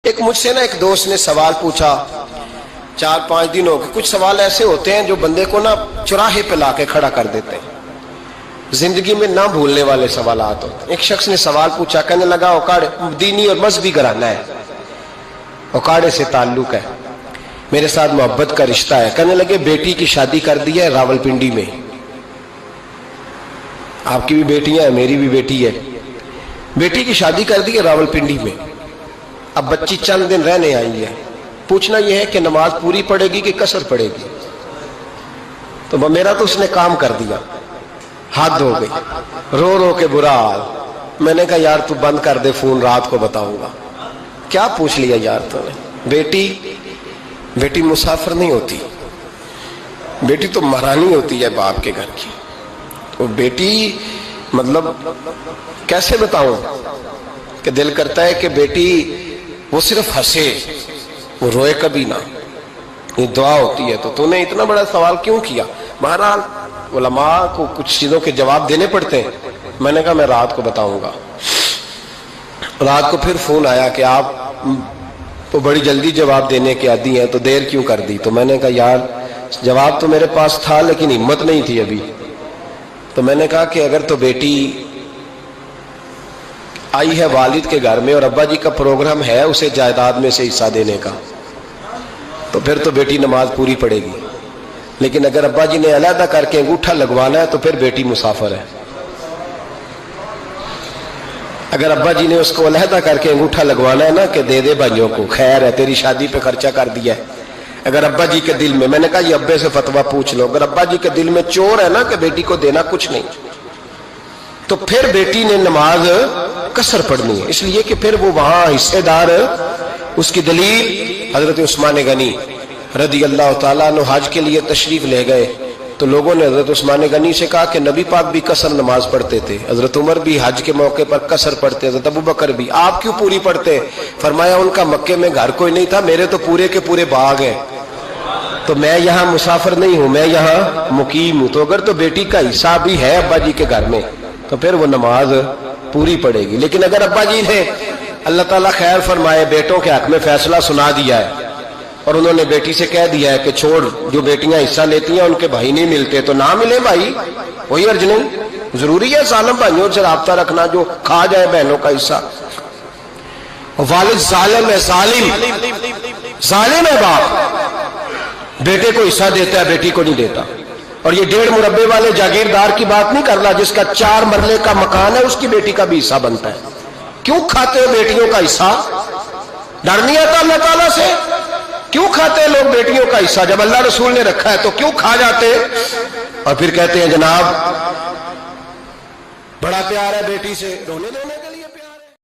ایک مجھ سے ایک دوست نے سوال پوچھا 4-5 دنوں کے. کچھ سوال ایسے ہوتے ہیں جو بندے کو چوراہے پہ لا کے کھڑا کر دیتے ہیں, زندگی میں نہ بھولنے والے سوالات ہوتے ہیں. ایک شخص نے سوال پوچھا, کہنے لگا اوکاڑے دینی اور مذہبی گھرانہ ہے, اوکاڑے سے تعلق ہے, میرے ساتھ محبت کا رشتہ ہے. کہنے لگے بیٹی کی شادی کر دی ہے راولپنڈی میں, آپ کی بھی بیٹیاں ہیں میری بھی بیٹی ہے, بیٹی کی شادی کر دی ہے راولپنڈی میں. اب بچی چند دن رہنے آئی ہے, پوچھنا یہ ہے کہ نماز پوری پڑے گی کہ قصر پڑے گی. تو میرا تو اس نے کام کر دیا, حد ہو گئی, رو رو کے برا حال. میں نے کہا یار تو بند کر دے فون, رات کو بتاؤں گا. کیا پوچھ لیا یار تو نے؟ بیٹی مسافر نہیں ہوتی, بیٹی تو مہرانی ہوتی ہے باپ کے گھر کی. تو بیٹی مطلب کیسے بتاؤں کہ دل کرتا ہے کہ بیٹی وہ صرف ہنسے, وہ روئے کبھی نہ, یہ دعا ہوتی ہے. تو نے اتنا بڑا سوال کیوں کیا؟ بہرحال علماء کو کچھ چیزوں کے جواب دینے پڑتے ہیں. میں نے کہا میں رات کو بتاؤں گا. رات کو پھر فون آیا کہ آپ تو بڑی جلدی جواب دینے کے عادی ہیں, تو دیر کیوں کر دی؟ تو میں نے کہا یار جواب تو میرے پاس تھا لیکن ہمت نہیں تھی ابھی. تو میں نے کہا کہ اگر تو بیٹی آئی ہے والد کے گھر میں اور ابا جی کا پروگرام ہے اسے جائیداد میں سے حصہ دینے کا, تو پھر تو بیٹی نماز پوری پڑے گی. لیکن اگر ابا جی نے علیحدہ کر کے انگوٹھا لگوانا ہے تو پھر بیٹی مسافر ہے. اگر ابا جی نے اس کو علیحدہ کر کے انگوٹھا لگوانا ہے نا کہ دے دے بھائیوں کو, خیر ہے تیری شادی پہ خرچہ کر دیا ہے. اگر ابا جی کے دل میں نے کہا یہ ابے سے فتویٰ پوچھ لو, اگر ابا جی کے دل میں چور ہے نا کہ بیٹی کو دینا کچھ نہیں, تو پھر بیٹی نے نماز قصر پڑھنی ہے. اس لیے کہ پھر وہ وہاں حصے دار. اس کی دلیل حضرت عثمان غنی رضی اللہ تعالیٰ عنہ حج کے لیے تشریف لے گئے, تو لوگوں نے حضرت عثمان غنی سے کہا کہ نبی پاک بھی قصر نماز پڑھتے تھے, حضرت عمر بھی حج کے موقع پر قصر پڑھتے, حضرت ابو بکر بھی, آپ کیوں پوری پڑھتے؟ فرمایا ان کا مکے میں گھر کوئی نہیں تھا, میرے تو پورے کے پورے باغ ہیں, تو میں یہاں مسافر نہیں ہوں, میں یہاں مقیم ہوں. تو اگر تو بیٹی کا حصہ بھی ہے ابا جی کے گھر میں تو پھر وہ نماز پوری پڑے گی. لیکن اگر ابا جی نے اللہ تعالیٰ خیر فرمائے بیٹوں کے حق میں فیصلہ سنا دیا ہے اور انہوں نے بیٹی سے کہہ دیا ہے کہ چھوڑ, جو بیٹیاں حصہ لیتی ہیں ان کے بھائی نہیں ملتے, تو نہ ملے بھائی, کوئی عرض نہیں. ضروری ہے ظالم بھائیوں سے رابطہ رکھنا جو کھا جائے بہنوں کا حصہ. والد ظالم ہے, ظالم ہے باپ, بیٹے کو حصہ دیتا ہے بیٹی کو نہیں دیتا. اور یہ 1.5 مربے والے جاگیردار کی بات نہیں کر رہا جس کا 4 مرلے کا مکان ہے, اس کی بیٹی کا بھی حصہ بنتا ہے. کیوں کھاتے ہو بیٹیوں کا حصہ؟ ڈر نہیں آتا اللہ تعالیٰ سے؟ کیوں کھاتے ہیں لوگ بیٹیوں کا حصہ؟ جب اللہ رسول نے رکھا ہے تو کیوں کھا جاتے اور پھر کہتے ہیں جناب بڑا پیار ہے بیٹی سے, رونے